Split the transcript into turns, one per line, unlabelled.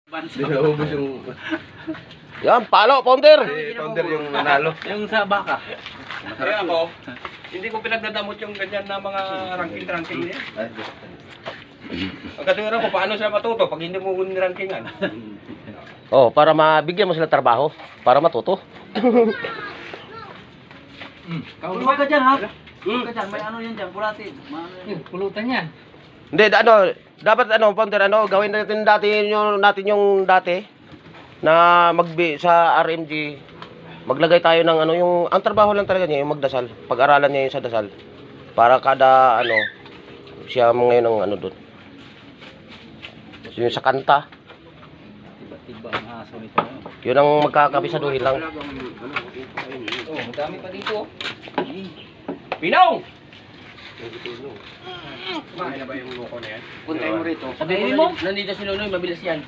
Hindi naubos yung...
Yan, palo, Pounder.
Si Pounder yung nanalo.
Yung sa baka.
Kaya ako, hindi ko pinagdadamot yung ganyan na mga ranking-ranking niya. Ang katulad ko, paano sila matuto pag hindi mo rankingan?
Oh, para mabigyan mo sila trabaho, para matuto.
Huwag ka dyan, ha? Huwag ka dyan, may ano yan dyan, bulati. Pulutan yan.
Hindi, dapat Pounder, gawin natin yung dati na sa RMG. Maglagay tayo ng ang trabaho lang talaga niya yung magdasal. Pag-aralan niya yung sa dasal. Para kada siya ngayon ang doon. Yung sa kanta.
Tiba-tiba ang aso nito.
Yun ang magkakabisaduhin lang.
Oh, madami pa dito. Pinong! Kumain na ba yung loko na yan?
Puntayin mo rito.
Sabihin mo, nandito si Nonoy, mabilis yan.